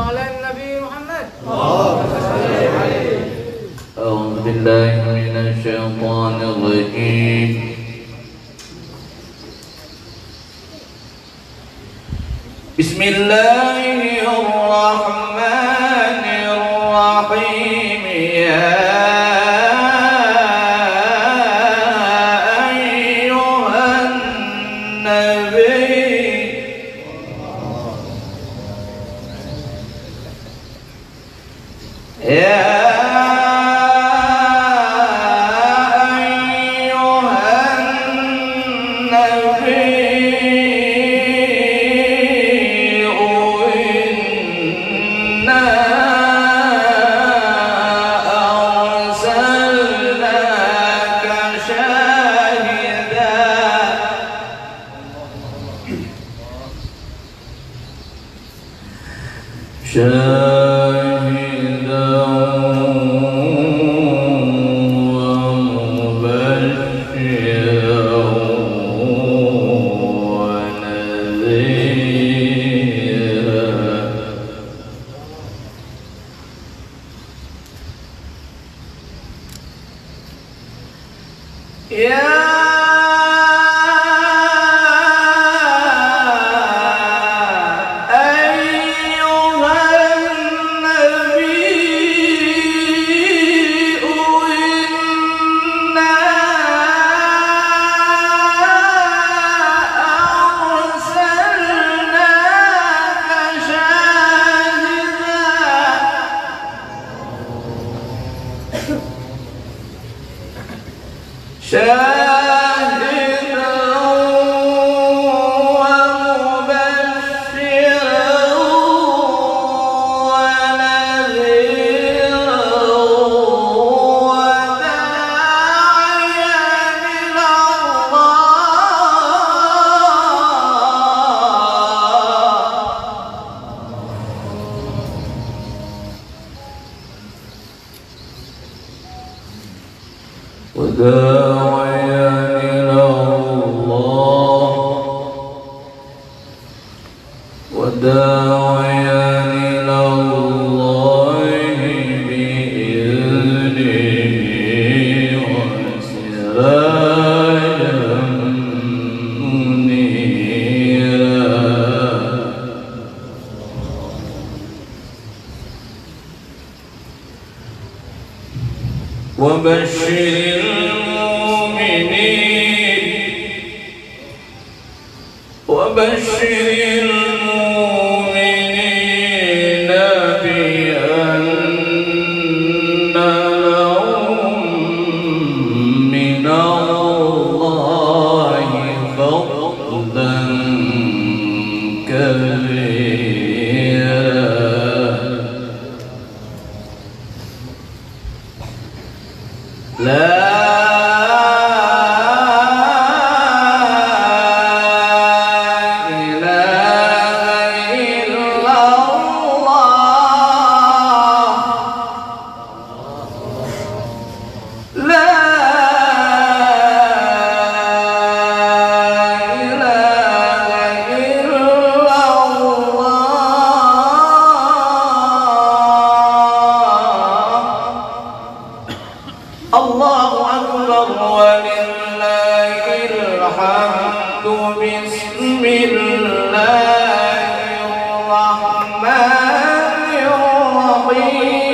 على النبي محمد. أعوذ بالله من الشيطان الرجيم. بسم الله الرحمن الرحيم. يا أيها النبي شاهدا ومبشرا ونذيرا. شاهدا ومبشرا ونذيرا وداعيا إلى وداعيا إلى الله وداعيا إلى الله بإذنه وسراجا منيرا. وبشر المؤمنين بأن لهم من الله فضلا كبيرا. لا الله أكبر ولله الحمد. بسم الله الرحمن الرحيم.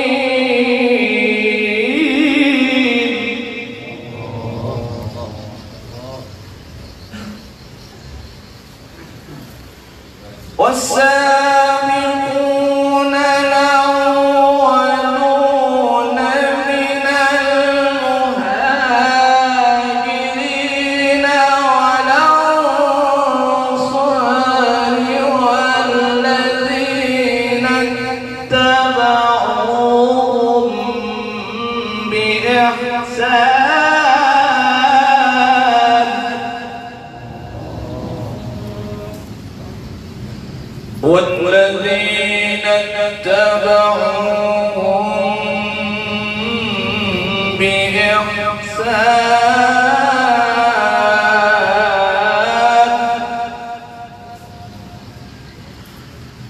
والسابقون الأولون من المهاجرين والأنصار والذين اتبعوهم بإحسان والذين اتبعوهم بإحسان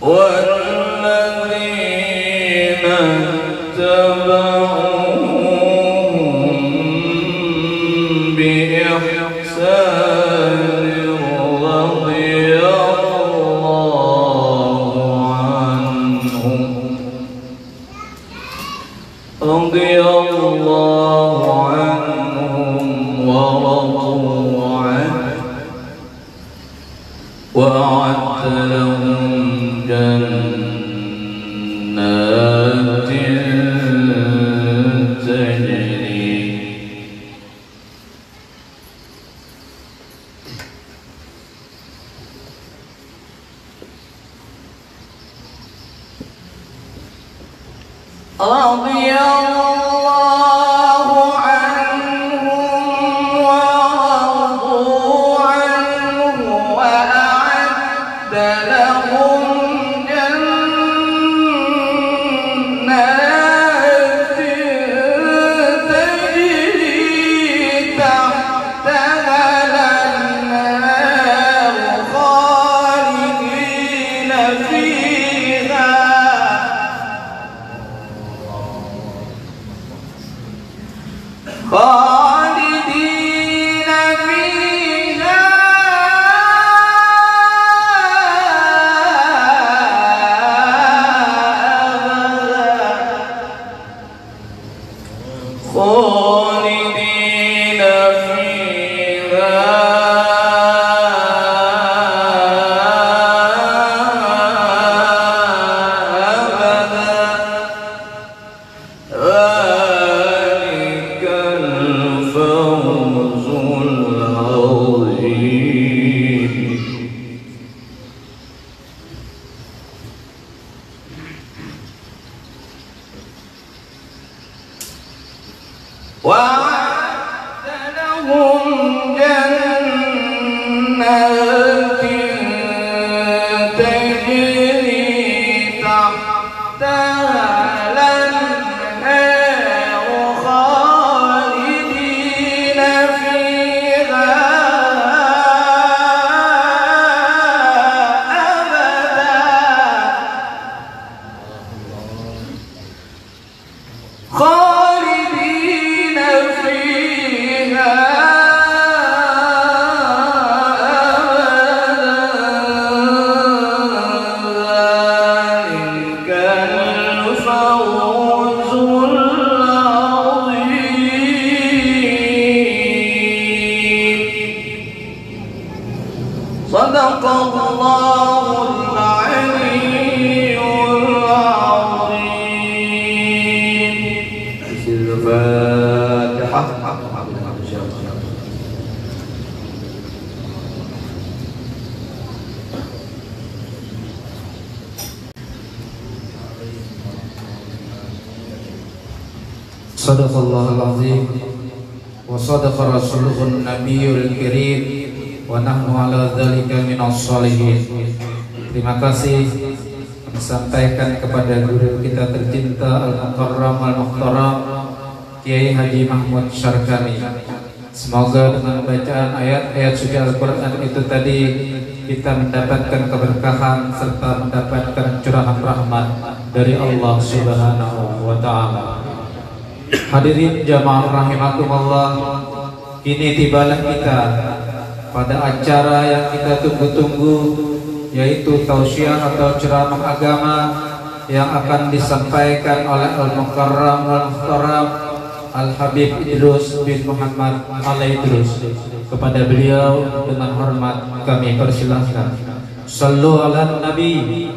والذين رضي الله عنهم ورضوا عنه وأعد لهم جنات تجري تحتها الأنهار خالدين فيها خالدين فيها ذلك الفوز العظيم. وأعد لهم جنات تجري تحتها الأنهار خالدين فيها أبدا خالدين فيها ذلك الفوز العظيم. صدق الله العلي العظيم. الفاتحة. Sadaqallahul azim wa sadaqa rasuluhun nabiyul karim wa nahnu ala dzalika minas sholihin. Terima kasih disampaikan kepada guru kita tercinta Al-Mukarram Al-Muhtaram Kiai Haji Mahmud Syarkani. Semoga dengan bacaan ayat-ayat suci Al-Quran itu tadi kita mendapatkan keberkahan serta mendapatkan curahan rahmat dari Allah Subhanahu wa Ta'ala. Hadirin jamaah rahimakumullah, kini tibalah kita pada acara yang kita tunggu-tunggu, yaitu tausiah atau ceramah agama yang akan disampaikan oleh Al-Mukarram Al-Muhtaram Al-Habib Idrus bin Muhammad Al-Idrus. Kepada beliau dengan hormat kami persilahkan. Sallu ala Nabi.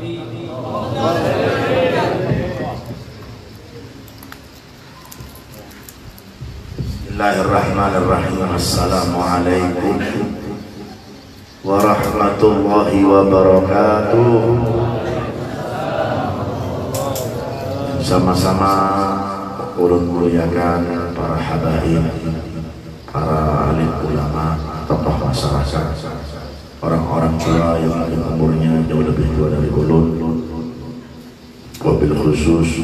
Bismillahirrahmanirrahim. Assalamualaikum warahmatullahi wabarakatuh. Sama-sama ulun muliakan para habaib, para alim ulama, tokoh masyarakat, orang-orang tua yang umurnya jauh lebih tua dari ulun, wabil khusus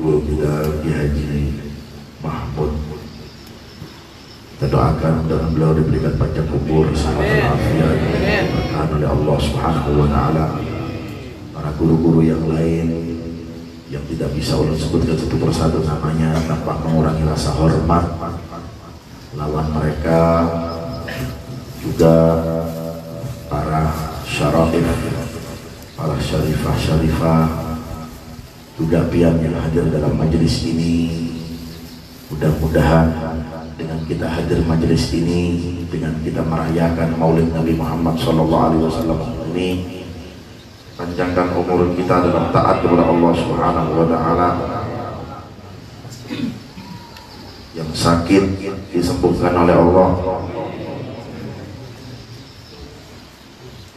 guru kita Kiai Haji Mahmud. Kita doakan dan beliau diberikan panjang umur, sehat dan afiat berkahan oleh Allah Subhanahu wa Ta'ala. Para guru-guru yang lain yang tidak bisa ulun sebutkan satu persatu namanya tanpa mengurangi rasa hormat, lawan mereka juga para syara'if, para syarifah-syarifah juga pian yang hadir dalam majelis ini. Mudah-mudahan dengan kita hadir majelis ini, dengan kita merayakan Maulid Nabi Muhammad SAW ini, panjangkan umur kita dalam taat kepada Allah Subhanahu wa Ta'ala. Yang sakit disembuhkan oleh Allah,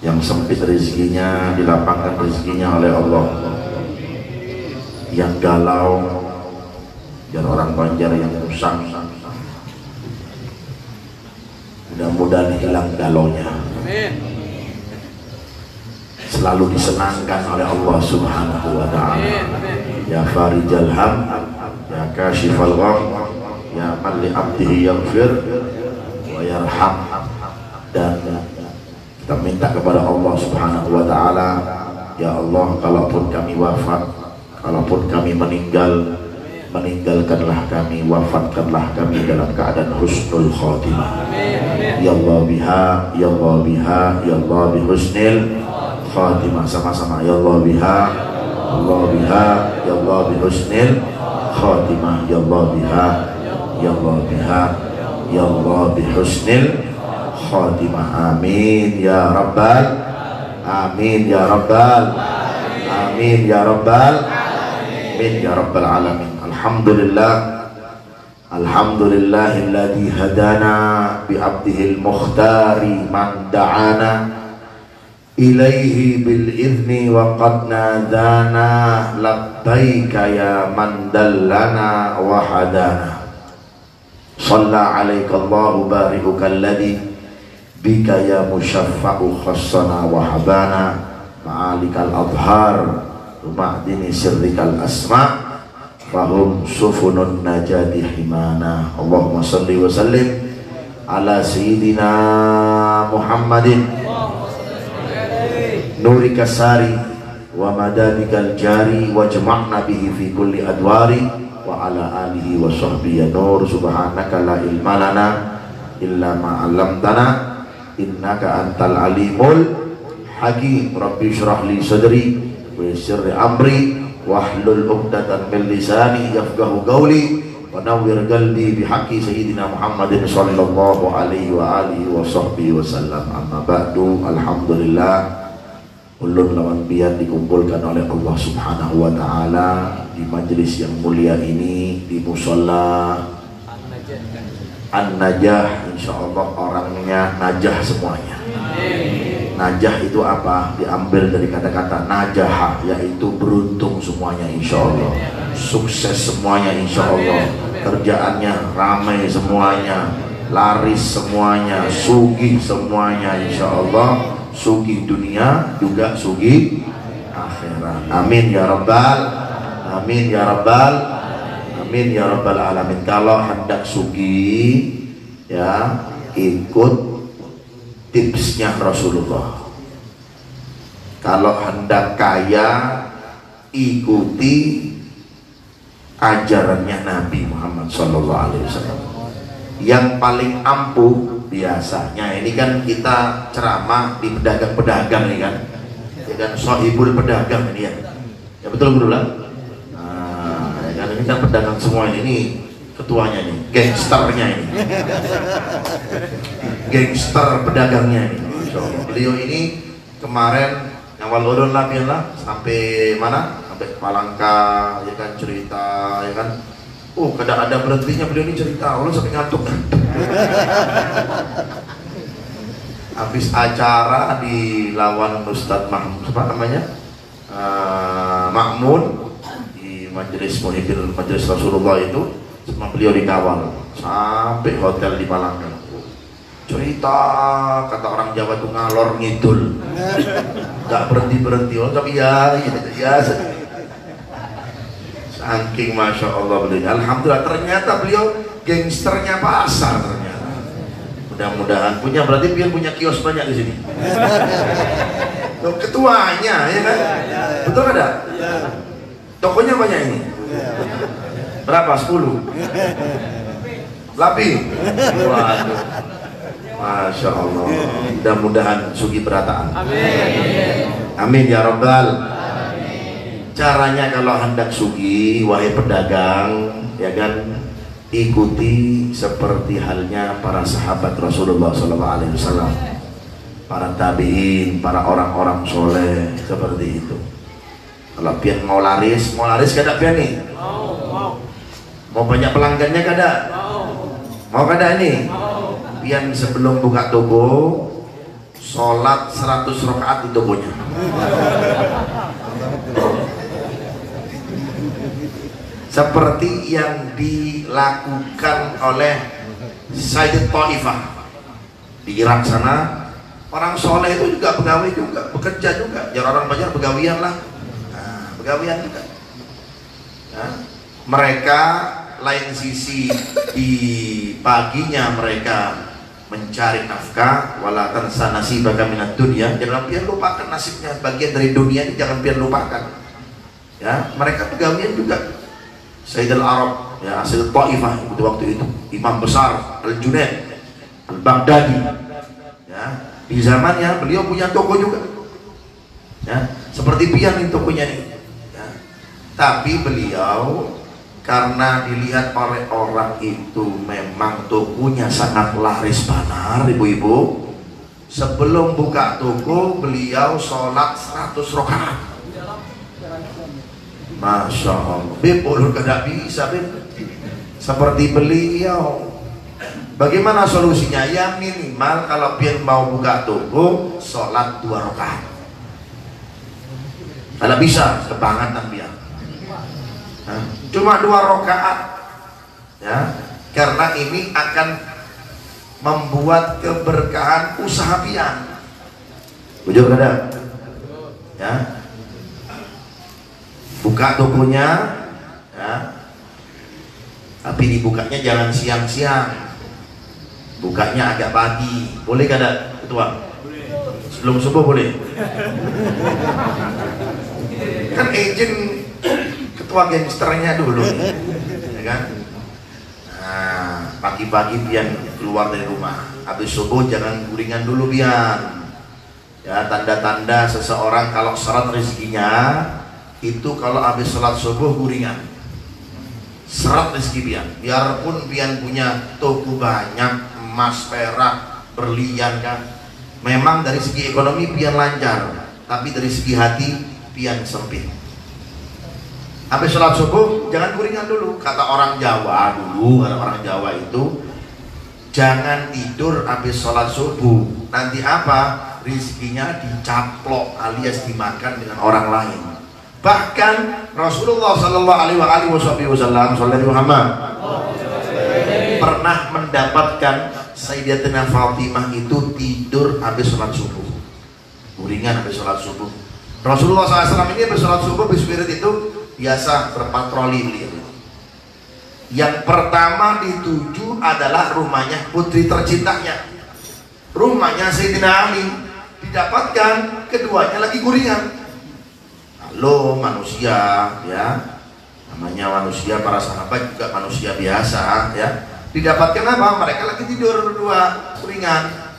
yang sempit rezekinya dilapangkan rezekinya oleh Allah, yang galau biar orang Banjar yang usang mudah-mudahan hilang galonya, selalu disenangkan oleh Allah Subhanahu wa ta'ala. Ya farijal ham, ya kashifal gham, ya man li abdihi yaghfir wa yarham. Dan kita minta kepada Allah Subhanahu wa ta'ala, ya Allah, kalaupun kami wafat, kalaupun kami meninggalkanlah kami, wafatkanlah kami dalam keadaan husnul khotimah. Ya Allah biha, ya Allah biha, ya Allah bi husnil khotimah. Sama-sama, ya Allah biha, Allah biha, ya Allah bi husnil khotimah. Ya Allah biha, ya Allah biha, ya Allah bi husnil khotimah. Amin ya rabbal, amin ya rabbal, amin ya rabbal, amin ya rabbal alamin. Alhamdulillah, alhamdulillahilladzi hadana bi abdihil mukhtari man da'ana ilaihi bil izni wa qad nadana labbaika ya man dallana wa hadana. Shalla alaika Allahu bari'uka alladzi bika ya musyaffa'u khassana wa habana ma'alikal adhar ma'dini sirrikal asma' fahum sufunun najati himana. Allahumma salli wa sallim ala sayyidina Muhammadin nuri kasari wa madadikal jari wa jama'na bihi fi kulli adwari wa ala alihi wa sahbihi ya nur. Subhanaka la ilma lana illa ma 'allamtana innaka antal alimul hakim. Rabbi shrah li sadri wa yassir li amri wahlul 'uqdatan min lisani yafqahu qawli wa nawwir qalbi bihaqqi sayyidina Muhammadin sallallahu alaihi wa alihi wa sahbihi wasallam. Amma ba'du, alhamdulillah ulun lawan biar dikumpulkan oleh Allah Subhanahu wa ta'ala di majelis yang mulia ini, di musholla An-Najah. Insyaallah orangnya najah semuanya. Najah itu apa? Diambil dari kata-kata najah, yaitu beruntung semuanya insyaallah, sukses semuanya insyaallah, kerjaannya ramai semuanya, laris semuanya, sugih semuanya insyaallah, sugih dunia juga sugih akhirat. Amin ya rabbal, amin ya rabbal, amin ya rabbal alamin. Kalau hendak sugih ya ikut tipsnya Rasulullah. Kalau hendak kaya ikuti ajarannya Nabi Muhammad SAW. Yang paling ampuh biasanya ini kan kita ceramah di pedagang-pedagang ini kan, ya kan, sohibul pedagang ini ya, ya betul betul lah. Nah, ya kan, ini kan pedagang semua ini ketuanya ini, gangsternya ini. Gangster pedagangnya ini. Beliau ini kemarin ngawal ulun lah sampai mana? Sampai Palangka, ya kan, cerita, ya kan. Oh, kada ada berhentinya beliau ini cerita, ulun sampai ngantuk. Habis acara di lawan Ustadz apa namanya? Makmun di majelis Muhyiddin, majelis Rasulullah itu, sama beliau dikawal sampai hotel di Palangka. Cerita, kata orang Jawa tuh ngalor ngidul, nggak berhenti oh tapi ya gitu ya, saking masya Allah beliau. Alhamdulillah, ternyata beliau gangsternya pasar ternyata. Mudah-mudahan punya, berarti biar punya kios banyak di sini. Tuh, ketuanya ya kan, betul ada? Tokonya banyak ini. Berapa? 10? Lebih? Waduh. Masya Allah, mudah-mudahan sugi berataan. Amin. Amin ya rabbal. Amin. Caranya kalau hendak sugi, wahai pedagang, ya kan, ikuti seperti halnya para sahabat Rasulullah SAW, para tabiin, para orang-orang soleh seperti itu. Kalau pian mau laris kada pian nih? Mau banyak pelanggannya kada? Mau kada ini? Pian sebelum buka toko sholat 100 rakaat di tokonya. seperti yang dilakukan oleh Sayyid Taifah di Irak sana. Orang soleh itu juga pegawai juga, bekerja juga. Jangan orang banyak begawian lah, nah, begawian juga. Ya. Mereka lain sisi di paginya mereka mencari nafkah, wala tansa nasibaka minad dunya, jangan pian lupakan nasibnya, bagian dari dunia ini jangan pian lupakan. Ya, mereka begawian juga. Sayyid al-Arab, ya, Sayyid Taifah itu waktu itu imam besar Al-Junaid Al-Baghdadi, ya, di zamannya beliau punya toko juga, ya, seperti pian ini tokonya nih, ya. Tapi beliau karena dilihat oleh orang itu memang tokonya sangat laris benar, ibu-ibu, sebelum buka toko beliau sholat 100 rakaat. Masya Allah, Beb, ulun tidak bisa, Beb, seperti beliau. Bagaimana solusinya? Ya minimal kalau pian mau buka toko sholat 2 rakaat. Kalau bisa kebangatan pian, cuma 2 rakaat, ya, karena ini akan membuat keberkahan usaha pian. Bujur kada? Ya, buka tokonya, ya, tapi dibukanya jangan siang-siang, bukanya agak pagi, boleh kada ketua? Sebelum subuh boleh? Kan agent ketua gangsternya dulu, ya kan? Nah, pagi-pagi pian keluar dari rumah, habis subuh jangan guringan dulu pian. Ya, tanda-tanda seseorang kalau syarat rezekinya itu kalau habis sholat subuh guringan, seret rezeki pian. Biarpun pian punya toko banyak, emas, perak, berlian kan, memang dari segi ekonomi pian lancar, tapi dari segi hati pian sempit. Habis sholat subuh jangan guringan dulu, kata orang Jawa dulu, kata orang Jawa itu jangan tidur habis sholat subuh, nanti apa? Rizkinya dicaplok alias dimakan dengan orang lain. Bahkan Rasulullah Sallallahu Alaihi Wasallam pernah mendapatkan Sayyidatina Fatimah itu tidur habis sholat subuh, guringan habis sholat subuh. Rasulullah SAW ini habis sholat subuh, habis wirid itu biasa berpatroli beliau. Yang pertama dituju adalah rumahnya putri tercintanya, rumahnya Sayyidina Ali. Didapatkan keduanya lagi guringan. Halo manusia, ya, namanya manusia, para sahabat juga manusia biasa, ya. Didapatkan apa? Mereka lagi tidur berdua guringan.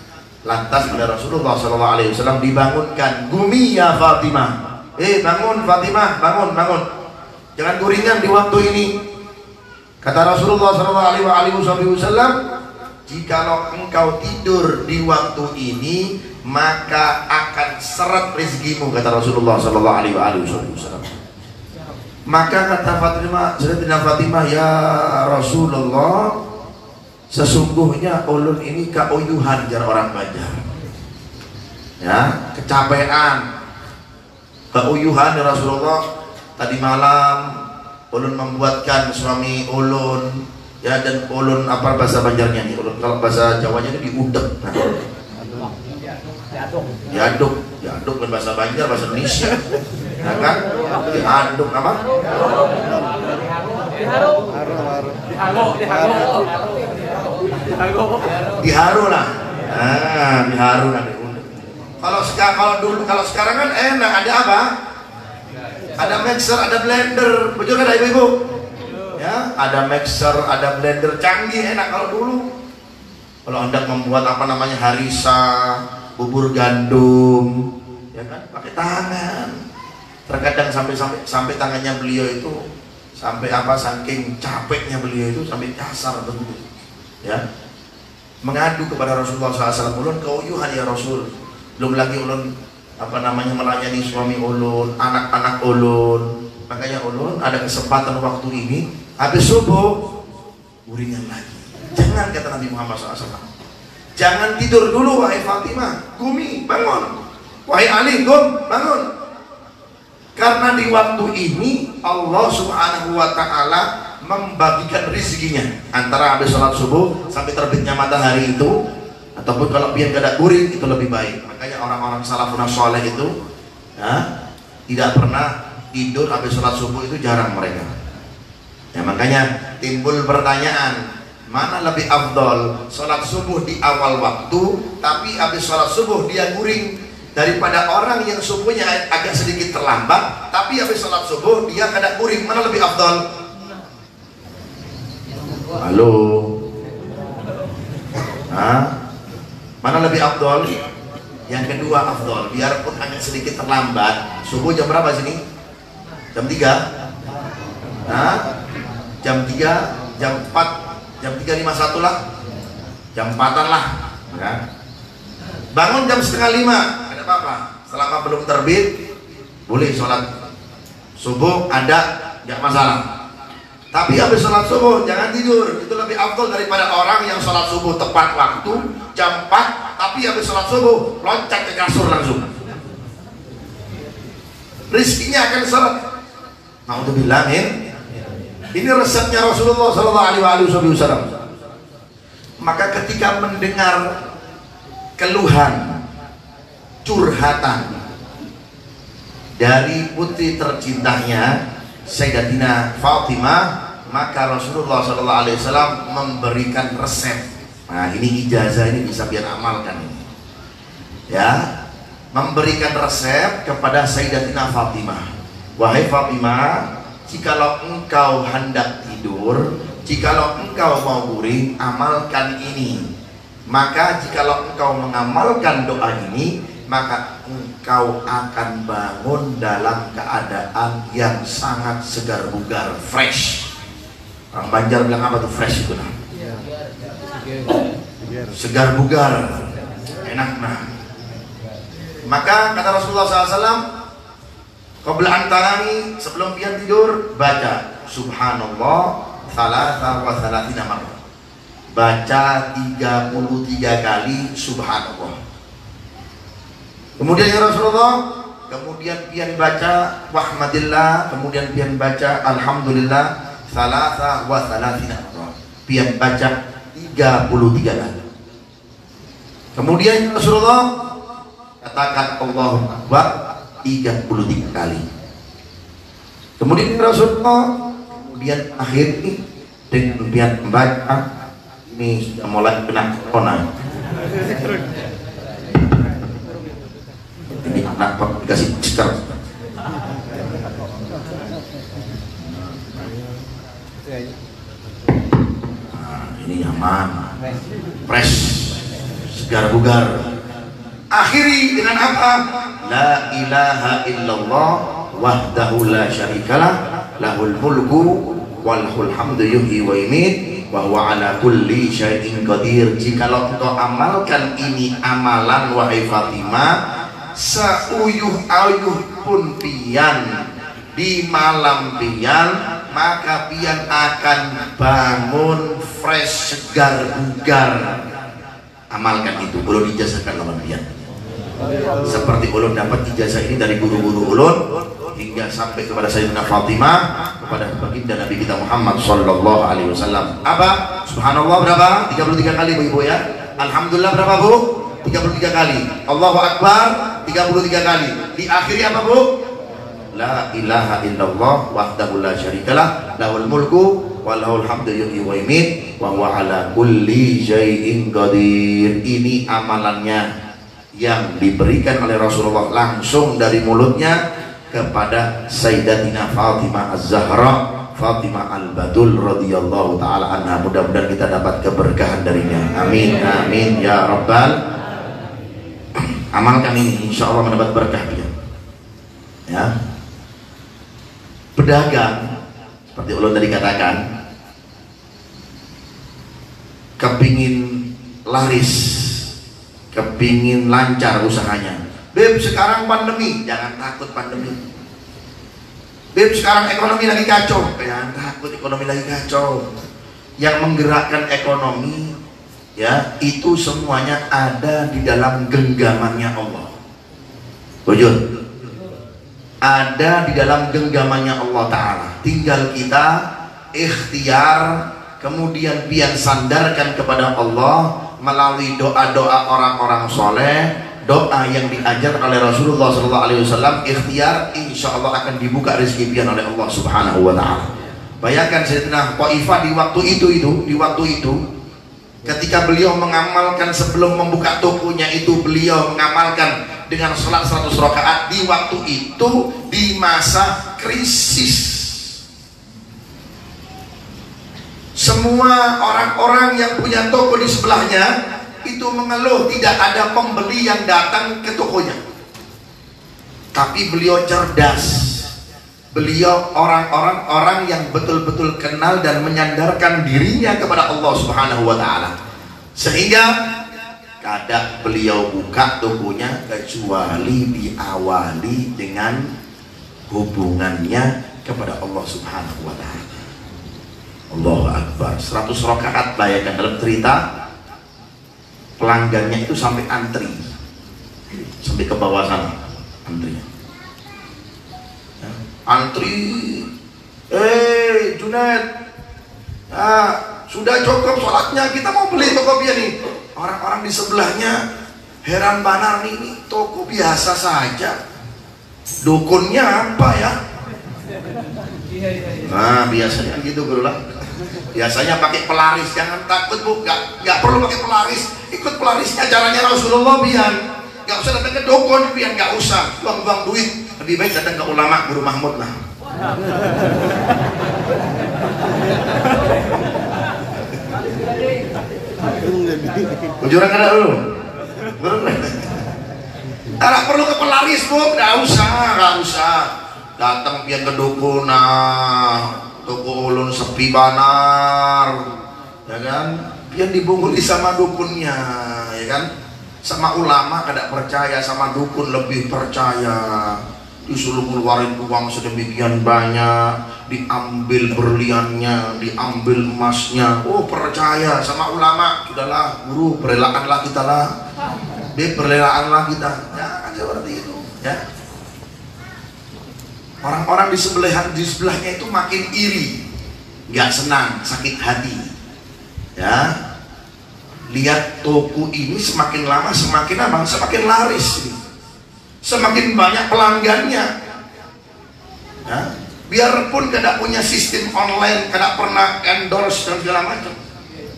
Lantas oleh Rasulullah SAW dibangunkan, "Gumi ya Fatimah, bangun Fatimah, bangun, jangan guringan di waktu ini." Kata Rasulullah SAW, "Jikalau engkau tidur di waktu ini, maka akan seret rezekimu," kata Rasulullah SAW. Maka kata Fatimah, "Ya Rasulullah, sesungguhnya ulun ini kauyuhan jar orang Banjar, ya, kecapean, kauyuhan ya Rasulullah. Tadi malam ulun membuatkan suami ulun, ya, dan ulun apa bahasa Banjarnya nih, ulun kalau bahasa Jawanya ini diudek, nah. Diaduk kan bahasa Banjar, bahasa Indonesia, ya kan? Diaduk apa? Diharu lah. Nah, diharu lah. Kalau sekarang kan enak, ada apa? Ada mixer, ada blender, betul kan ibu-ibu? Ya, ada mixer, ada blender, canggih, enak. Kalau dulu, kalau Anda membuat apa namanya harisa, bubur gandum, ya kan, pakai tangan. Terkadang sampai tangannya beliau itu sampai apa, saking capeknya beliau itu sampai kasar begitu, ya. Mengadu kepada Rasulullah SAW, "Ulun kauyuhan ya Rasul, belum lagi ulun apa namanya melayani suami ulun, anak-anak ulun. Makanya ulun ada kesempatan waktu ini habis subuh guringan lagi." Jangan, kata Nabi Muhammad SAW, jangan tidur dulu wahai Fatimah, gumi, bangun. Wahai Ali, gum, bangun. Karena di waktu ini Allah Subhanahu wa Ta'ala membagikan rezekinya antara habis sholat subuh sampai terbitnya matahari itu, ataupun kalau biar gak ada kuring itu lebih baik. Makanya orang-orang salafun soleh itu ya, tidak pernah tidur habis sholat subuh, itu jarang mereka ya. Makanya timbul pertanyaan, mana lebih afdol, sholat subuh di awal waktu tapi habis sholat subuh dia kuring, daripada orang yang subuhnya agak sedikit terlambat tapi habis sholat subuh dia kada kuring? Mana lebih afdol? Halo, hah? Mana lebih afdol? Yang kedua afdol, biarpun agak sedikit terlambat. Subuh jam berapa sini? Jam 3? Hah? Jam 3, jam 4, jam 3.51 lah, jam 4-an lah ya. Bangun jam 4:30, ada apa-apa, selama belum terbit boleh sholat subuh, ada, nggak masalah. Tapi habis sholat subuh jangan tidur, itu lebih afdol daripada orang yang sholat subuh tepat waktu jam 4 tapi habis sholat subuh loncat ke kasur langsung, rizkinya akan seret. Mau dibilangin ini resepnya Rasulullah SAW. Maka ketika mendengar keluhan, curhatan dari putri tercintanya Sayyidatina Fatimah, maka Rasulullah SAW memberikan resep. Nah ini ijazah, ini bisa biar amalkan ini ya, memberikan resep kepada Sayyidatina Fatimah. Wahai Fatimah, jikalau engkau hendak tidur, jikalau engkau mau guring, amalkan ini. Maka jikalau engkau mengamalkan doa ini, maka engkau akan bangun dalam keadaan yang sangat segar bugar, fresh. Orang Banjar bilang apa tuh fresh itu? Nah, segar bugar, enak. Nah, maka kata Rasulullah SAW, qabla antarani, sebelum dia tidur baca subhanallah thalatha wa thalathina marrah, baca 33 kali subhanallah. Kemudian ya Rasulullah, kemudian pian baca wahmadillah, kemudian pian baca alhamdulillah thalatha wa thalathina marrah, pian baca 33 kali. Kemudian Rasulullah katakan Allahu Akbar 33 kali. Kemudian Rasulullah kemudian akhiri dengan biar membaca, ini sudah mulai kena corona. Ini anak dikasih stiker. Nah, ini nyaman, fresh, segar bugar. Akhiri dengan apa? La ilaha illallah wahdahu la syarikalah, lahul mulku walahul hamdu yuhyi wa yumiit wa huwa ala kulli syai'in qadir. Jikalau engkau amalkan ini amalan wahai Fatimah, seuyuh-uyuh pun pian di malam pian, maka pian akan bangun fresh, segar bugar. Amalkan itu, ulun ijazahkan lawan pian. Seperti ulun dapat ijazah ini dari guru-guru ulun hingga sampai kepada Sayyidina Fatimah, kepada baginda Nabi kita Muhammad sallallahu alaihi wasallam. Apa? Subhanallah berapa? 33 kali Bu Ibu ya. Alhamdulillah berapa Bu? 33 kali. Allahu Akbar 33 kali. Diakhiri apa Bu? La ilaha illallah wahdahu la syarikalah, lahul mulku walahul hamdu yuhyi wa yumiit wa huwa ala kulli syai'in qadir. Ini amalannya yang diberikan oleh Rasulullah langsung dari mulutnya kepada Sayyidatina Fatimah Az-Zahra, Fatimah Al-Badul radhiyallahu taala anha. Mudah-mudahan kita dapat keberkahan darinya. Amin amin ya rabbal. Amalkan ini, insya Allah mendapat berkah dia. Ya. Pedagang seperti ulun tadi katakan, kepingin laris, kepingin lancar usahanya. Beb, sekarang pandemi, jangan takut pandemi. Beb, sekarang ekonomi lagi kacau, jangan takut ekonomi lagi kacau. Yang menggerakkan ekonomi ya itu semuanya ada di dalam genggamannya Allah. Wujud. ada di dalam genggamannya Allah Ta'ala. Tinggal kita ikhtiar, kemudian pian sandarkan kepada Allah melalui doa-doa orang-orang soleh, doa yang diajar oleh Rasulullah SAW. Ikhtiar, insya Allah akan dibuka rezeki pian oleh Allah Subhanahu Wa Ta'ala. Bayangkan Sayyidina Taifah di waktu itu, ketika beliau mengamalkan sebelum membuka tokonya itu, beliau mengamalkan dengan salat 100 rakaat di waktu itu, di masa krisis. Semua orang-orang yang punya toko di sebelahnya itu mengeluh tidak ada pembeli yang datang ke tokonya. Tapi beliau cerdas. Beliau orang yang betul-betul kenal dan menyandarkan dirinya kepada Allah Subhanahu Wa Ta'ala. Sehingga kadang beliau buka tokonya kecuali diawali dengan hubungannya kepada Allah Subhanahu Wa Ta'ala. Allahu Akbar. 100 rakaat, bayangkan dalam cerita pelanggannya itu sampai antri, sampai ke bawah sana antrinya. Antri, Junaid, sudah cukup sholatnya, kita mau beli toko biar nih. Orang-orang di sebelahnya heran banar nih, ini toko biasa saja, dukunnya apa ya? Nah biasanya gitu bro lah. Biasanya pakai pelaris, jangan takut bu, nggak perlu pakai pelaris, ikut pelarisnya caranya Rasulullah biar. Nggak usah datang ke dukun biar, nggak usah buang-buang duit, lebih baik datang ke ulama Guru Mahmud lah. Ujuran ada dulu. Tidak perlu ke pelaris bu, nggak usah. Datang biar ke dukun, toko ulun sepi banar, ya kan? Biar dibunguli sama dukunnya, ya kan? Sama ulama kada percaya, sama dukun lebih percaya. Disuruh ngeluarin uang sedemikian banyak, diambil berliannya, diambil emasnya. Oh percaya sama ulama, sudahlah guru, berelaanlah kita lah, berelaanlah kita. Ya kan seperti itu, ya. Orang-orang di sebelahnya itu makin iri, nggak senang, sakit hati. Ya, lihat toko ini semakin lama semakin laris, semakin banyak pelanggannya. Ya, biarpun tidak punya sistem online, tidak pernah endorse dan segala macam.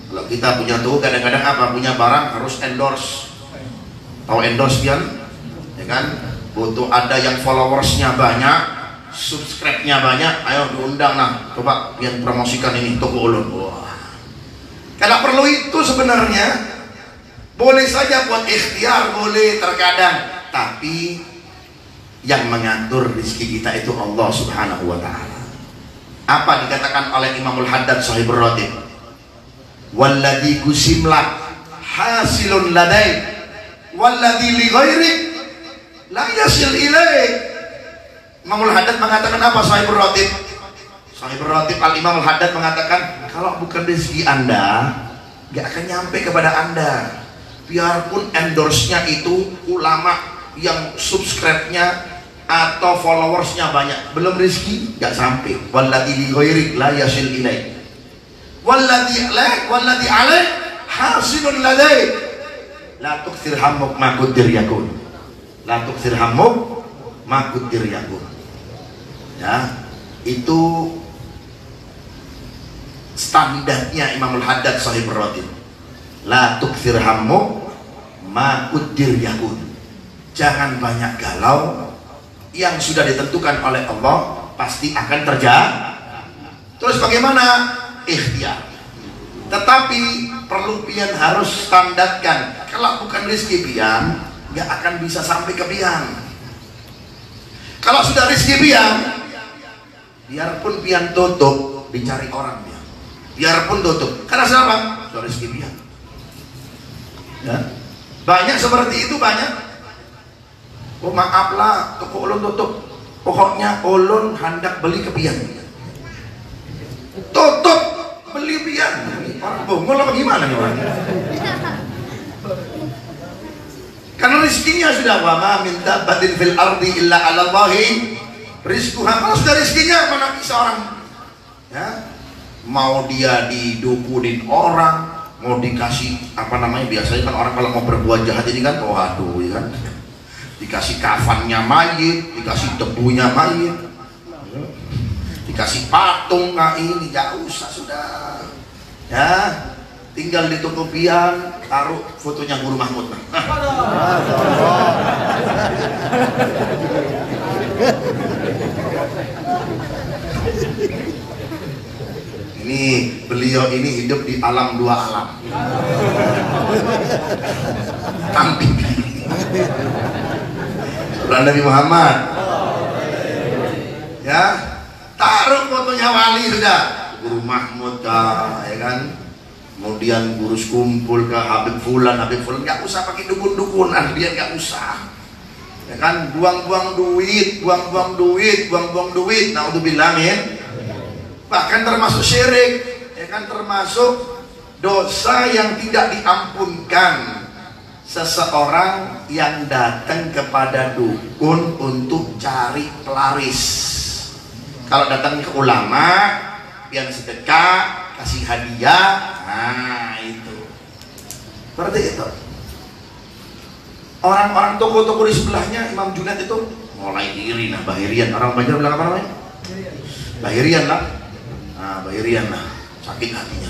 Kalau kita punya toko kadang-kadang apa, punya barang harus endorse. Tahu endorse pian? Ya kan? Butuh ada yang followersnya banyak, subscribe-nya banyak, ayo diundang nah, coba biar promosikan ini toko ulun. Wah, kada perlu itu sebenarnya, boleh saja buat ikhtiar, boleh terkadang, tapi yang mengatur rezeki kita itu Allah Subhanahu Wa Ta'ala. Apa dikatakan oleh Imamul Haddad Sahibur Ratib? Walladhi gusimlak hasilun ladai, walladhi li ghairik la yasil ilaik. Imamul Haddad mengatakan apa? Sahibur Ratib Al-Imamul Haddad mengatakan, kalau bukan rezeki Anda gak akan nyampe kepada Anda. Biarpun endorse-nya itu ulama yang subscribe-nya atau followersnya banyak, belum rezeki gak sampai. Walladhi li ghairik la yasil ilaik, walladhi alaik hasilun ladai, la tukthir hammuk ma quddir yakun, la tukthir hammuk ma quddir yakun. Ya, itu standarnya Imamul Haddad Sahibur Ratib. La tukthir hammuk ma quddir yakun. Jangan banyak galau, yang sudah ditentukan oleh Allah pasti akan terjadi. Terus bagaimana? Ikhtiar. Tetapi perlu pian harus standarkan. Kalau bukan rezeki pian, nggak akan bisa sampai ke pian. Kalau sudah rezeki pian, biarpun pian tutup, dicari orang pian. Biarpun tutup, karena siapa? Sudah rezeki pian. Ya. Banyak seperti itu, banyak. Oh maaflah, toko ulun tutup. Pokoknya ulun hendak beli ke pian. Tutup, beli pian. Orang bongol apa gimana nih orang? Karena rezekinya sudah, wa ma min dabbatin fil ardi illa 'ala Allahi rizku kalau sudah rizkinya mana bisa orang ya mau dia didukunin orang, mau dikasih apa namanya, biasanya kan orang kalau mau berbuat jahat ini kan waduh ya kan, dikasih kafannya mayit, dikasih debunya mayit, dikasih patung, nah ini gak usah sudah ya, tinggal di toko pian taruh fotonya Guru Mahmud. Ini beliau ini hidup di alam dua alam. Tampil Nabi Muhammad. Ya, taruh fotonya wali sudah. Guru Mahmud kah, ya kan? Kemudian guru kumpul ke Habib Fulan, nggak usah pakai dukun-dukunan, dia nggak usah. Ya kan, buang-buang duit, naudzubillah min. Bahkan termasuk syirik, ya kan, termasuk dosa yang tidak diampunkan. Seseorang yang datang kepada dukun untuk cari pelaris. Kalau datang ke ulama, yang sedekah, kasih hadiah, nah itu. Berarti itu. Orang-orang toko-toko di sebelahnya Imam Junaid itu mulai iri, nah Bahirian. Orang Banjar bilang apa namanya? Bahirian lah. Nah, Bahirian lah. Sakit hatinya.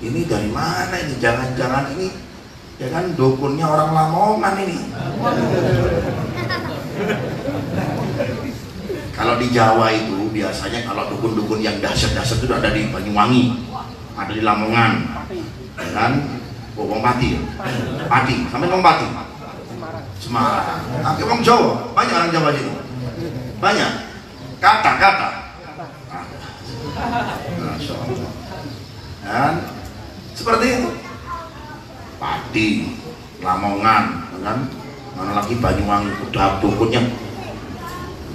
Ini dari mana ini? Jangan-jangan ini ya kan dukunnya orang Lamongan ini. Kalau di Jawa itu biasanya kalau dukun-dukun yang dahsyat-dahsyat itu ada di Banyuwangi, ada di Lamongan, ya kan? Wong Pati, sampai Wong Pati, Semarang. Tapi Wong Jawa banyak, orang Jawa sini banyak. Kata. Masya Allah. Dan seperti itu. Pati, Lamongan, kan? Mana lagi Banyuwangi, udah dukunnya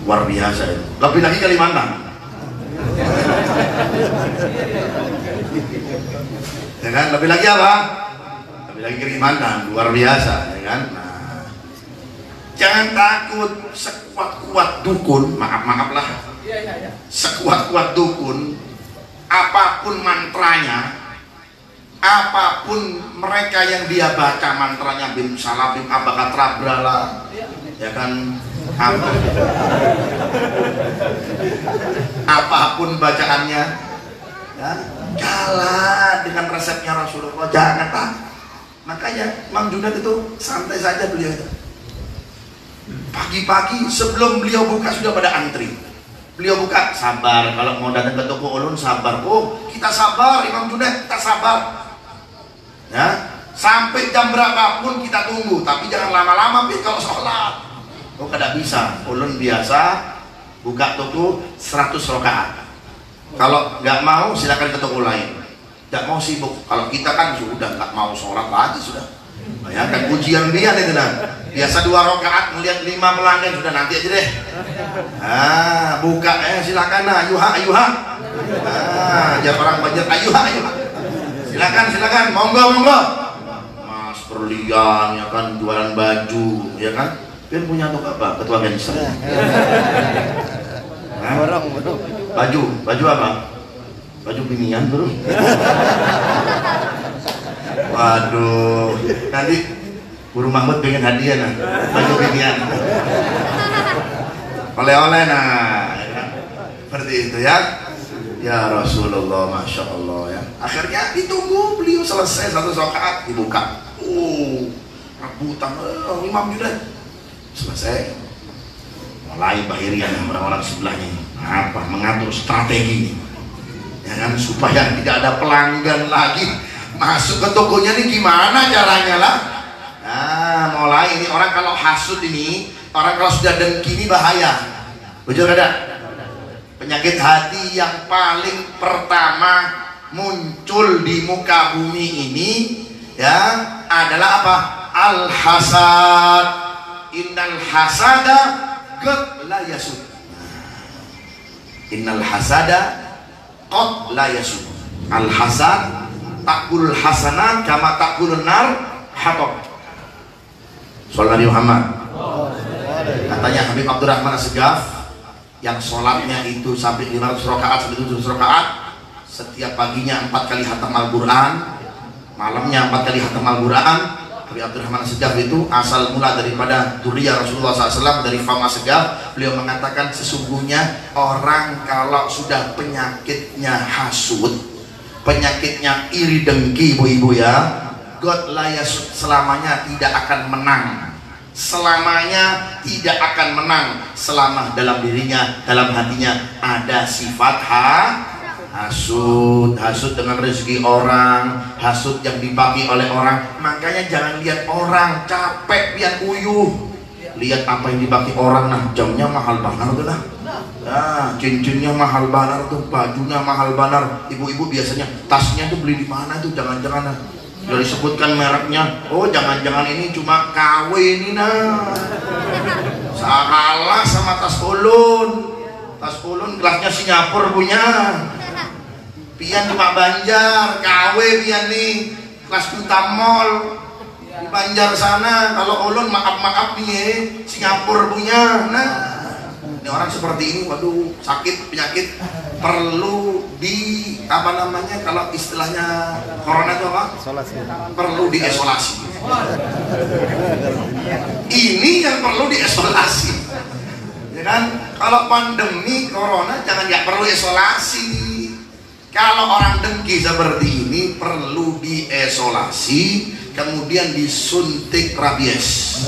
luar biasa itu. Lebih lagi Kalimantan. Ya kan? Lebih lagi apa? Lebih lagi Kalimantan, luar biasa, ya kan? Nah, jangan takut sekuat-kuat dukun, maaf-maaflah. Sekuat-kuat dukun, apapun mantranya, apapun mereka yang dia baca mantranya, bim salah bim abakatrabrala, ya kan, apapun bacaannya, ya, kalah dengan resepnya Rasulullah, jangan tak. Makanya Imam Junaid itu santai saja beliau itu. Pagi-pagi sebelum beliau buka sudah pada antri. Beliau buka, sabar, kalau mau datang ke toko ulun sabar. Oh, kita sabar Imam Junaid, kita sabar. Ya, sampai jam berapapun kita tunggu, tapi jangan lama-lama kalau sholat. Oh, kada bisa. Ulun biasa buka toko 100 rakaat. Kalau nggak mau silakan ke toko lain. Nggak mau sibuk. Kalau kita kan sudah nggak mau sholat lagi sudah. Bayangkan ujian dia itu nah. Biasa 2 rakaat melihat 5 melanggar sudah, nanti aja deh. Ah, buka silakan nah, ayuha. Ah, jangan orang Banjar ayuha. Silakan, monggo. Mas berlian ya kan, jualan baju ya kan. Pian punya untuk apa? Ketua Gensel. Borong. Baju apa? Baju binian bro. Waduh, nanti Guru Mahmud pengen hadiah nah, baju binian. Oleh-oleh nah, ya kan? Seperti itu ya. Ya Rasulullah, Masya Allah ya. Akhirnya ditunggu beliau selesai 1 rakaat dibuka. Oh, rebutan Imam Junaid. Selesai. Mulai Bahirian orang-orang sebelahnya apa mengatur strategi, ya kan, supaya tidak ada pelanggan lagi masuk ke tokonya. Ini gimana caranya lah? Nah, mulai ini orang kalau hasud ini, orang kalau sudah dengki ini bahaya. Betul kada? Penyakit hati yang paling pertama muncul di muka bumi ini ya adalah apa? Al-hasad. Innal hasada qad la yasud. Innal hasada qad la yasud. Al-hasad takul hasanat kama takulun nar hatab. Sallallahu Muhammad. Katanya Habib Abdurrahman As-Segaf, yang sholatnya itu sampai 500 rakaat sampai 700 rakaat, setiap paginya 4 kali khatam Al-Quran, malamnya 4 kali khatam Al-Quran. Habib Abdurrahman Segaf itu asal mula daripada duriyah Rasulullah SAW, dari Fama Segaf. Beliau mengatakan sesungguhnya orang kalau sudah penyakitnya hasud, penyakitnya iri dengki, ibu-ibu ya, God layas selamanya tidak akan menang, selamanya tidak akan menang selama dalam dirinya, dalam hatinya ada sifat hasud, hasud dengan rezeki orang, hasud yang dibagi oleh orang. Makanya jangan lihat orang capek pian uyuh, lihat apa yang dibagi orang. Nah, jamnya mahal banget tuh lah, nah, cincinnya mahal banget tuh, bajunya mahal banget. Ibu-ibu biasanya tasnya tuh beli di mana tuh, jangan-jangan udah disebutkan mereknya, oh jangan-jangan ini cuma KW ini, nah salah sama tas ulun. Tas ulun gelasnya Singapura punya, pian cuma Banjar, KW pian nih kelas Duta Mall di Banjar sana. Kalau ulun maaf nih Singapura punya. Nah, ini orang seperti ini, waduh, sakit penyakit perlu di apa namanya, kalau istilahnya corona itu apa? Isolasi. Perlu diisolasi. Ini yang perlu diisolasi, ya kan? Kalau pandemi corona jangan nggak perlu isolasi. Kalau orang dengki seperti ini perlu diisolasi, kemudian disuntik rabies.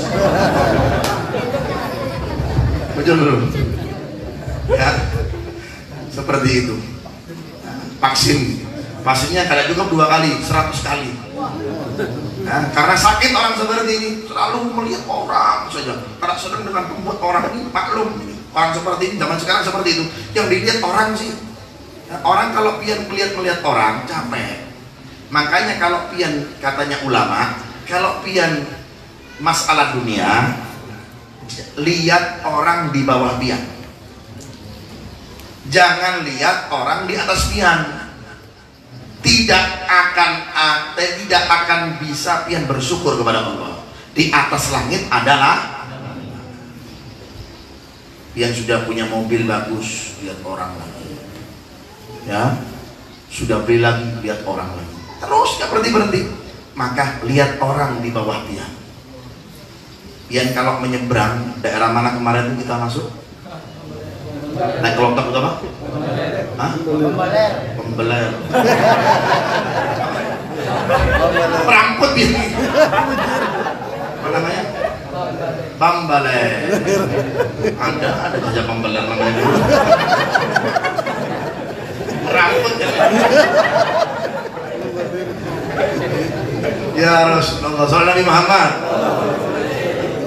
Betul belum? Ya, seperti itu. Vaksinnya kadang cukup 2 kali, 100 kali. Nah, karena sakit orang seperti ini selalu melihat orang saja. Karena sedang dengan membuat orang ini maklum, orang seperti ini zaman sekarang seperti itu. Yang dilihat orang sih, nah, orang kalau pian melihat orang capek. Makanya kalau pian, katanya ulama, kalau pian masalah dunia, lihat orang di bawah pian, jangan lihat orang di atas pian. Tidak akan bisa pian bersyukur kepada Allah. Di atas langit adalah pian sudah punya mobil bagus, lihat orang lagi, ya sudah beli lagi, lihat orang lagi, terus nggak berhenti. Maka lihat orang di bawah pian. Pian kalau menyeberang daerah mana kemarin itu kita masuk? Naik kelompok itu apa? Hah? Pembeler. Peramput ini. Apa namanya? Pembeler. Ada saja pembeler namanya. Peramput ya. Ya Rasulullah, sallallahu Nabi Muhammad.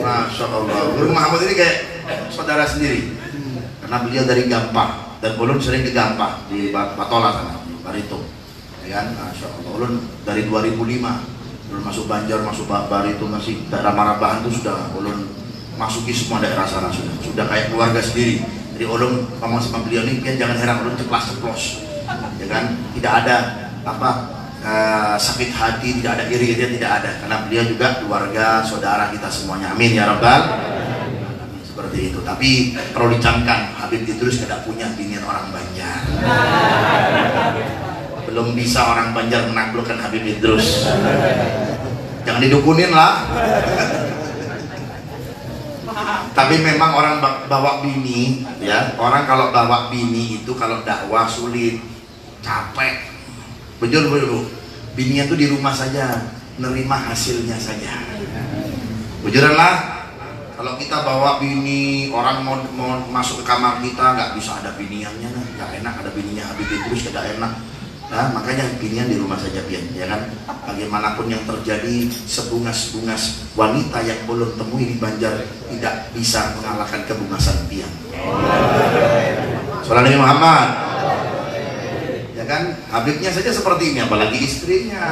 Masya Allah, Guru Muhammad ini kayak saudara sendiri. Karena beliau dari Gampang, dan ulun sering ke Gampang di Batola sana, Baritung, ya kan? Masya Allah, ulun dari 2005 ulun masuk Banjar, masuk Baritung, masih daerah Marabahan itu sudah ulun masuki semua daerah sana, sudah kayak keluarga sendiri. Jadi ulun ngomong sama beliau ini, jangan heran ulun ceplas, ya kan? Tidak ada apa sakit hati, tidak ada iri, dia tidak ada, karena beliau juga keluarga saudara kita semuanya. Amin ya Rabbal. Seperti itu. Tapi perlu dicamkan, Habib Idrus tidak punya binian orang Banjar. Belum bisa orang Banjar menaklukkan Habib Idrus. Jangan didukunin lah. Tapi memang orang bawa bini, ya, orang kalau bawa bini itu kalau dakwah sulit, capek. Betul Bu. Bininya tuh di rumah saja, nerima hasilnya saja. Bujuran lah. Kalau kita bawa bini, orang mau masuk ke kamar kita nggak bisa ada biniannya, nah, nggak enak, ada bininya Habib Idrus tidak enak. Nah, makanya binian di rumah saja pian, ya kan? Bagaimanapun yang terjadi, sebungas-bungas wanita yang belum temui di Banjar tidak bisa mengalahkan kebungasan pian. Sallallahu Nabi Muhammad. Ya kan? Habibnya saja seperti ini, apalagi istrinya.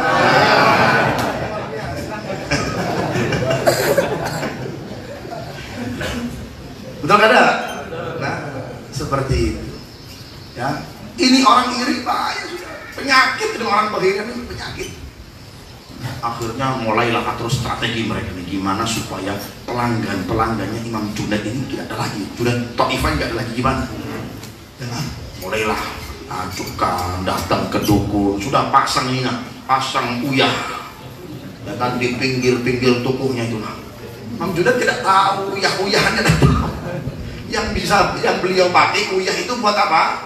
Betul kada? Nah, seperti itu. Ya, ini orang iri bahaya sudah. Penyakit ini orang bagian ini penyakit. Akhirnya mulailah atur strategi mereka ini gimana supaya pelanggannya Imam Junaid ini tidak ada lagi. Junaid Taifah nggak ada lagi, gimana? Jangan. Mulailah ajukan datang ke dukun, sudah pasang ini nak, pasang uyah, ya kan, di pinggir-pinggir tubuhnya itu nak. Mam Junaid tidak tahu uyah-uyahnya. Yang beliau pakai uyah itu buat apa?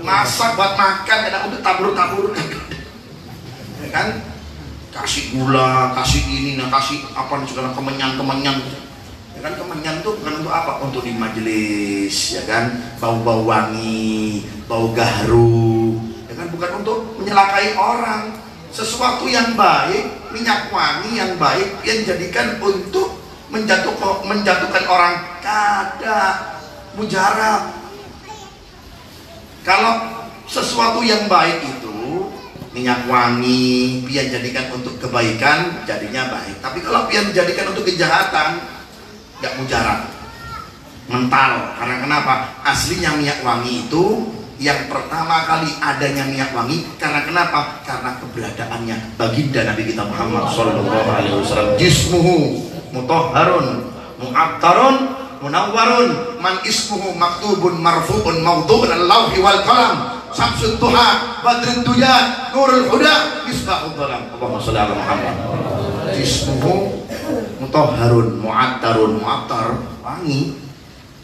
Masak, buat makan, kadang untuk tabur-tabur, ya kan? Kasih gula, kasih ini, nah kasih apa segala kemenyan, ya kan? Kemenyan itu bukan untuk apa? Untuk di majelis, ya kan? Bau-bau wangi, bau gaharu, ya kan? Bukan untuk menyelakai orang. Sesuatu yang baik, minyak wangi yang baik, yang jadikan untuk menjatuhkan orang kada mujarab. Kalau sesuatu yang baik itu minyak wangi, pian jadikan untuk kebaikan, jadinya baik. Tapi kalau pian jadikan untuk kejahatan, nggak mujarab, mental. Karena kenapa? Aslinya minyak wangi itu yang pertama kali adanya minyak wangi karena kenapa? Karena keberadaannya baginda Nabi kita Muhammad sallallahu alaihi wasallam. Jismuhu mutahharun mu'attarun munawwarun man ismuhu maktubun marfu'un mawdu'un al-lawhi wal qalam samsud duha badrud duya nurul huda misbahud dhalam. Allahumma shalli ala Muhammad. Jismuhu mutahharun mu'attarun, mu'attar wangi.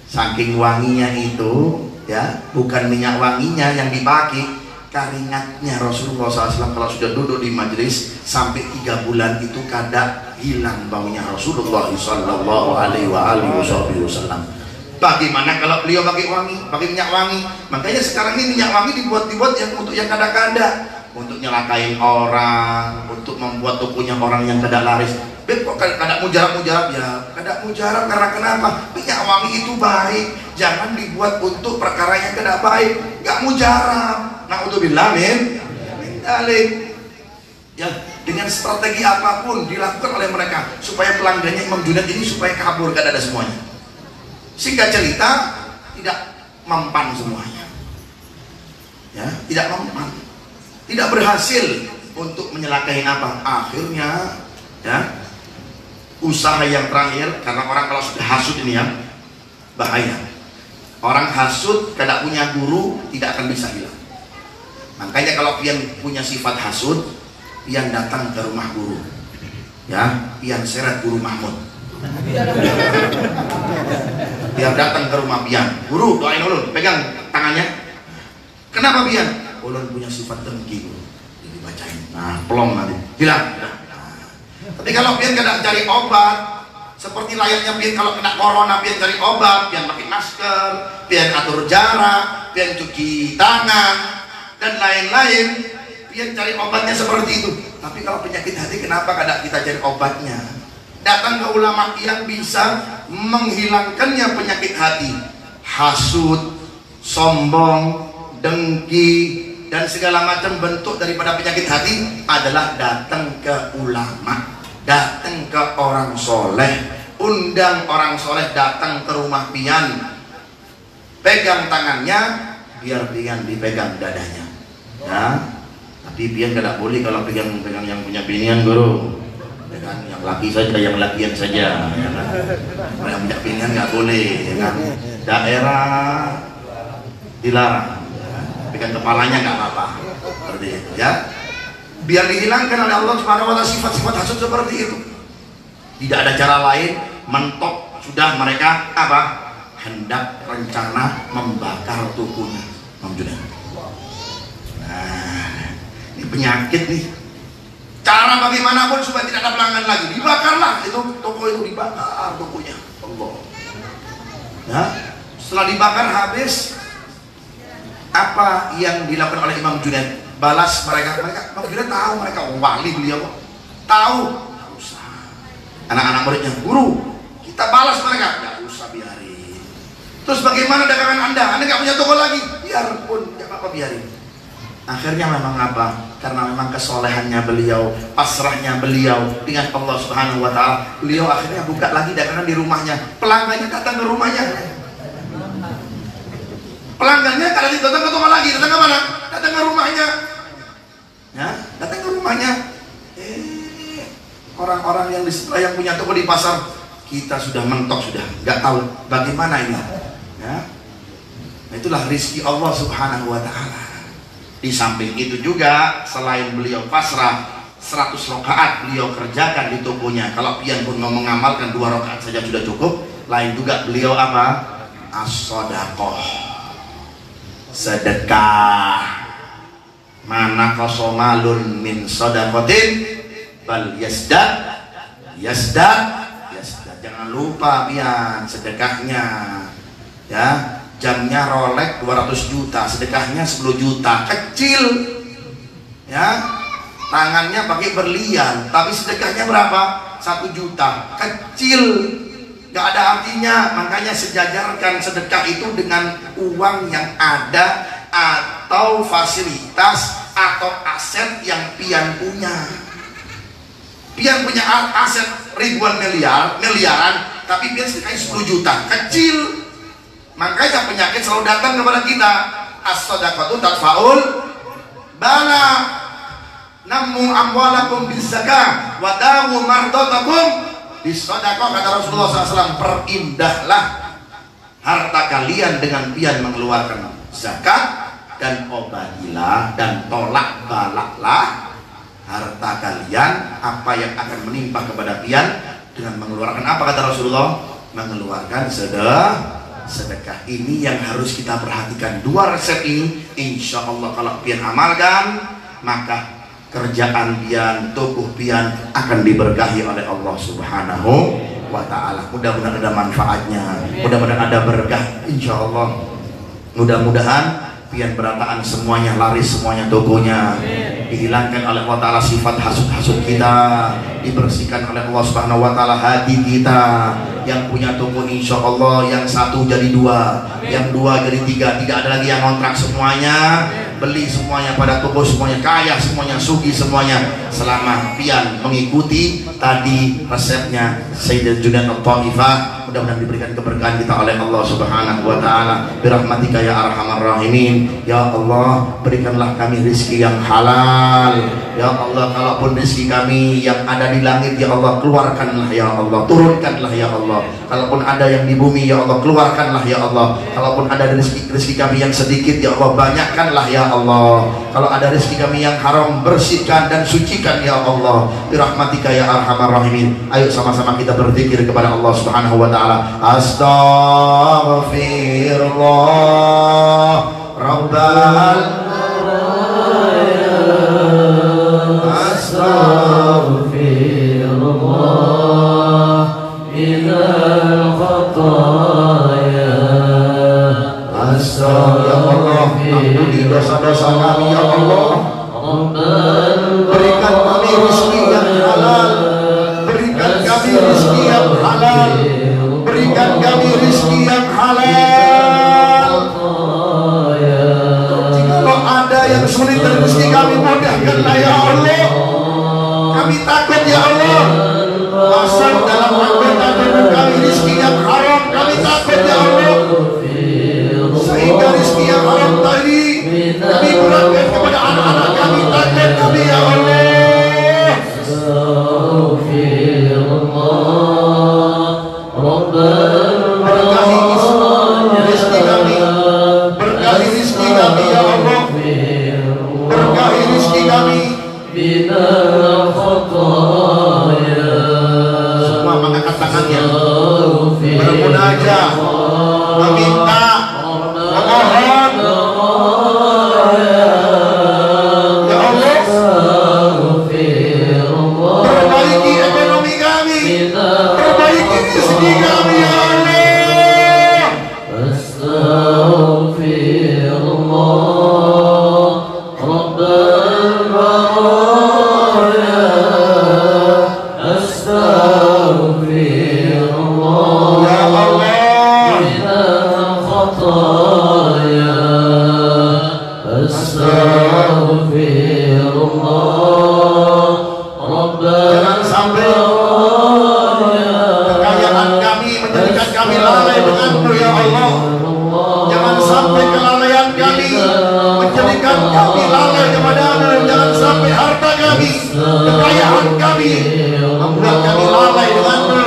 Saking wanginya itu, ya, bukan minyak wanginya yang dipakai, keringatnya Rasulullah SAW kalau sudah duduk di majelis sampai 3 bulan itu kada hilang baunya Rasulullah SAW. Bagaimana kalau beliau pakai wangi, pakai minyak wangi? Makanya sekarang ini minyak wangi dibuat yang untuk yang kada-kada, untuk nyelakain orang, untuk membuat tokonya orang yang kada laris. Beb kok kada mujarab ya? Kada mujarab karena kenapa? Minyak wangi itu baik, jangan dibuat untuk perkara yang kada baik. Gak mujarab. Na'udzubillah min dzalik. Ya, dengan strategi apapun dilakukan oleh mereka supaya pelanggannya Imam Junaid ini supaya kabur, kada ada semuanya. Singkat cerita, tidak mempan semuanya. Ya, tidak mempan. Tidak berhasil untuk menyelakai apa? Akhirnya, ya, usaha yang terakhir, karena orang kalau sudah hasud ini ya bahaya. Orang hasud kada punya guru tidak akan bisa hilang. Makanya kalau pian punya sifat hasud, pian datang ke rumah guru, ya, pian seret guru Mahmud. Pian datang ke rumah pian, guru doain ulun, pegang tangannya. Kenapa pian? Ulun punya sifat dengki guru. Jadi bacain, nah pelong nanti hilang. Tapi kalau pian kadang cari obat, seperti layaknya pian kalau kena corona, pian cari obat, pian pakai masker, pian atur jarak, pian cuci tangan dan lain-lain, pian cari obatnya seperti itu. Tapi kalau penyakit hati, kenapa kadang kita cari obatnya? Datang ke ulama yang bisa menghilangkannya penyakit hati, hasud, sombong, dengki, dan segala macam bentuk daripada penyakit hati adalah datang ke ulama, datang ke orang soleh, undang orang soleh datang ke rumah pian, pegang tangannya, biar pian dipegang dadanya, ya. Tapi pian tidak boleh kalau pegang yang punya binian guru, ya kan? Yang laki saja, yang lakian saja, ya kan? Kalau yang punya binian nggak boleh, ya kan? Daerah dilarang, ya. Pegang kepalanya nggak apa-apa, seperti itu, ya. Biar dihilangkan oleh Allah Subhanahu wa Ta'ala sifat-sifat hasud seperti itu. Tidak ada cara lain, mentok sudah mereka apa? Hendak rencana membakar tubuhnya Imam Junaid. Nah, ini penyakit nih. Cara bagaimanapun supaya tidak ada pelanggan lagi, dibakarlah itu toko itu, dibakar tokonya. Allah. Ya, setelah dibakar habis, apa yang dilakukan oleh Imam Junaid? Balas mereka Imam Junaid tahu mereka wali beliau, tahu. Nggak usah. Anak-anak muridnya, guru, kita balas mereka. Nggak usah, biarin. Terus bagaimana dagangan anda? Anda nggak punya toko lagi? Biarpun, nggak apa-apa, biarin. Akhirnya memang apa? Karena memang kesolehannya beliau, pasrahnya beliau dengan Allah Subhanahu wa Ta'ala, beliau akhirnya buka lagi dagangan di rumahnya. Pelanggannya datang ke rumahnya. Pelanggannya kalau datang ke toko lagi, datang ke mana? Datang ke rumahnya. Ya, datang ke rumahnya. Orang-orang yang punya toko di pasar, kita sudah mentok, sudah nggak tahu bagaimana ini. Ya. Itulah rizki Allah subhanahu wa ta'ala. Di samping itu juga, selain beliau pasrah 100 rakaat beliau kerjakan di tubuhnya. Kalau pian pun mau mengamalkan 2 rakaat saja sudah cukup. Lain juga beliau apa? As-sodaqoh, sedekah. Mana kosomalun min sodakotin bal yasdad. Jangan lupa pian sedekahnya ya. Jamnya Rolex 200 juta, sedekahnya 10 juta, kecil ya. Tangannya pakai berlian, tapi sedekahnya berapa? 1 juta, kecil, gak ada artinya. Makanya sejajarkan sedekah itu dengan uang yang ada atau fasilitas atau aset yang pian punya. Pian punya aset ribuan miliaran, tapi pian sedekahnya 10 juta, kecil. Makanya penyakit selalu datang kepada kita. As-sadaqatu tadfa'ul bala. Namu amwalakum bis-zakah wa dawu mardatakum bis-sadaqah, kata Rasulullah SAW. Perindahlah harta kalian dengan pian mengeluarkan zakat, dan obadilah dan tolak balaklah harta kalian apa yang akan menimpa kepada pian dengan mengeluarkan apa, kata Rasulullah? Mengeluarkan sedekah. Ini yang harus kita perhatikan. 2 resep ini insya Allah kalau pian amalkan, maka kerjaan pian, tubuh pian akan diberkahi oleh Allah subhanahu wa ta'ala. Mudah-mudahan ada manfaatnya, mudah-mudahan ada berkah insya Allah. Mudah-mudahan pian berataan semuanya, laris semuanya tokonya, dihilangkan oleh Allah Ta'ala sifat hasud-hasud kita, dibersihkan oleh Allah Subhanahu wa Ta'ala hati kita. Yang punya toko insya Allah yang 1 jadi 2, yang 2 jadi 3, tidak ada lagi yang kontrak, semuanya beli semuanya pada toko, semuanya kaya, semuanya sugi, semuanya selama pian mengikuti tadi resepnya Sayyidina Junaid Al-Taifah. Mudah-mudahan diberikan keberkahan kita oleh Allah Subhanahu wa ta'ala. Birahmatika ya arhamar rahimin. Ya Allah, berikanlah kami rizki yang halal. Ya Allah, kalaupun rizki kami yang ada di langit, ya Allah, keluarkanlah ya Allah, turunkanlah ya Allah. Kalaupun ada yang di bumi, ya Allah, keluarkanlah ya Allah. Kalaupun ada rizki kami yang sedikit, ya Allah, banyakkanlah ya Allah. Kalau ada rizki kami yang haram, bersihkan dan sucikan ya Allah. Birahmatika ya arhamar rahimin. Ayo sama-sama kita berzikir kepada Allah Subhanahu wa ta'ala. Astaghfirullah Rabbal Astaghfirullah minal khataya. Astaghfirullah, ampuni dosa-dosa kami ya Allah. Berikan kami rezeki yang halal, berikan kami rezeki yang halal, berikan kami rezeki yang halal. Jikalau ada yang sulit dan rezeki kami, mudahkanlah ya Allah. Kami takut ya Allah, masuk dalam anggota tubuh kami rezeki yang haram, kami takut ya Allah, sehingga rezeki yang haram tadi kami kurangkan kepada anak-anak kami, takut kami ya Allah. Berkahi rezeki kami, berkahi rezeki kami ya Allah, berkahi rezeki kami. Semua mengangkat tangannya, bermunajat, meminta, memohon ya Allah, perbaiki ekonomi kami, perbaiki rezeki kami ya Allah. Astaghfirullah Rabbal baraya. Astaghfirullah ya Allah minal khataya. Astaghfirullah Rabbal. Jangan sampai kekayaan kami menjadikan kami lalai denganmu ya Allah. Jangan sampai kelalaian kami menjadikan kami lalai kepadamu. Jangan sampai harta kami, kekayaan kami membuat kami lalai denganmu.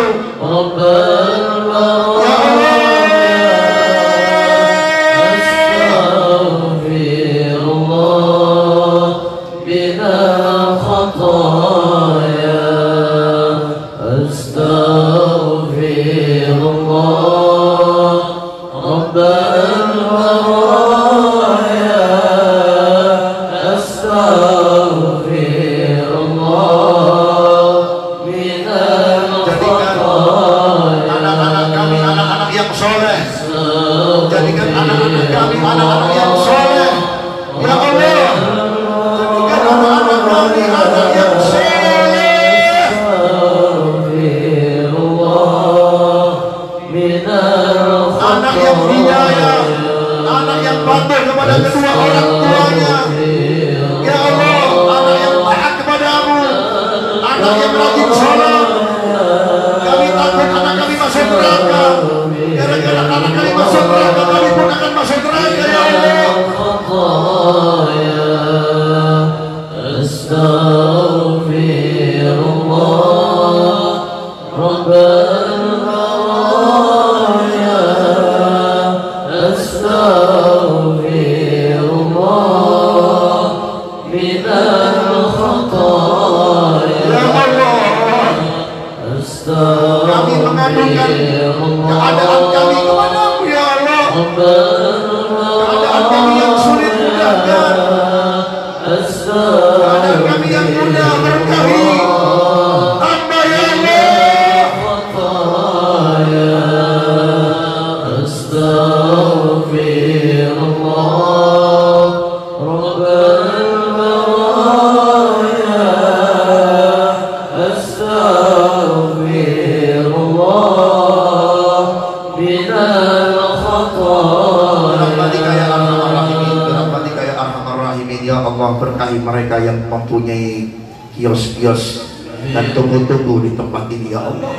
kios-kios dan toko-toko di tempat ini ya Allah.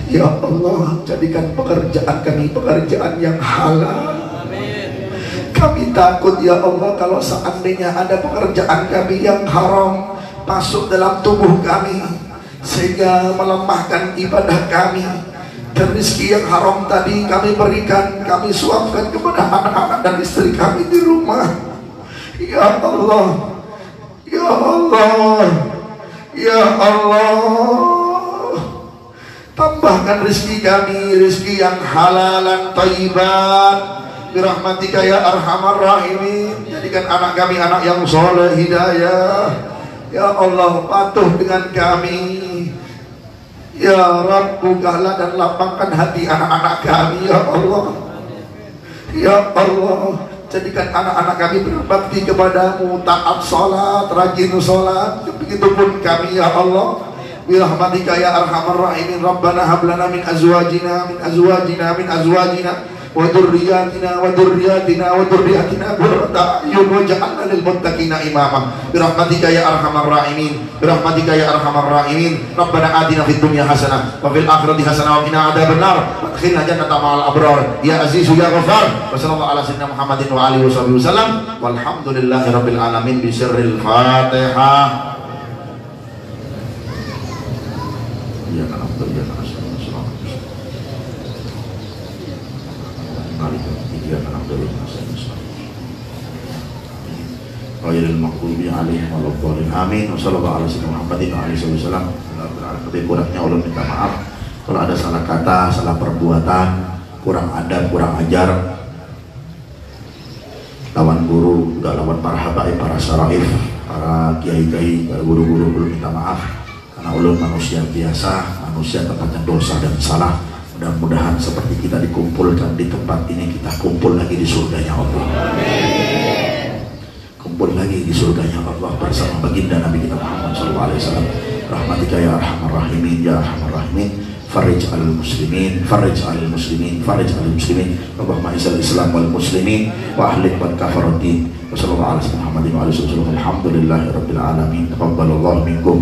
Ya Allah, jadikan pekerjaan kami pekerjaan yang halal. Kami takut ya Allah kalau seandainya ada pekerjaan kami yang haram masuk dalam tubuh kami sehingga melemahkan ibadah kami, dan rezeki yang haram tadi kami berikan, kami suapkan kepada anak-anak dan istri kami di rumah. Ya Allah, ya Allah, ya Allah, tambahkan rezeki kami, rezeki yang halalan thayyiban birahmatika ya arhamar rahimin. Jadikan anak kami anak yang soleh hidayah. Ya Allah, patuh dengan kami. Ya Rabb, bukalah dan lapangkan hati anak-anak kami ya Allah. Ya Allah, jadikan anak-anak kami berbakti kepadamu, taat salat, rajin salat. Begitupun kami ya Allah. Birahmatika ya arhamar rahimin. Rabbana hab lana min azwajina wa dzurriyyatina qurrata a'yun waj'alna lil muttaqina imama. Birahmatika ya arhamar rahimin. Birahmatika ya arhamar rahimin. Rabbana atina fid dunya hasanah wa fil akhirati hasanah wa qina adzabannar. Adkhilna jannata ma'al abrar ya azizu ya ghafar. Wa sallallahu ala sayyidina Muhammadin wa alihi wasallam. Walhamdulillahi rabbil alamin bi sirril Fatihah. Ya alhamdulillah. Ghairil maghdubi alaihim waladdallin. Amin. Wassallallahu ala sayyidina Muhammadin wa alihi wasallam. Kurangnya ulun minta maaf kalau ada salah kata, salah perbuatan, kurang adab, kurang ajar. Lawan guru, juga lawan para habaib, para syaraif, para kiai-kiai, para guru-guru, ulun minta maaf karena ulun manusia biasa, manusia tempatnya dosa dan salah. Mudah-mudahan seperti kita dikumpulkan di tempat ini, kita kumpul lagi di surganya Allah. Kumpul lagi di surganya Allah bersama baginda Nabi kita Muhammad SAW. Rahmatika ya arhamar rahimin ya arhamar rahimin. Farij alal muslimin, farij alal muslimin, farij alal muslimin. Allahumma izal islam wal muslimin wa ahlik wal kafarati. Wa sallallahu ala sayyidina Muhammadin wa alihi wasallam. Alhamdulillahi rabbil alamin. Taqabbalallahu minkum.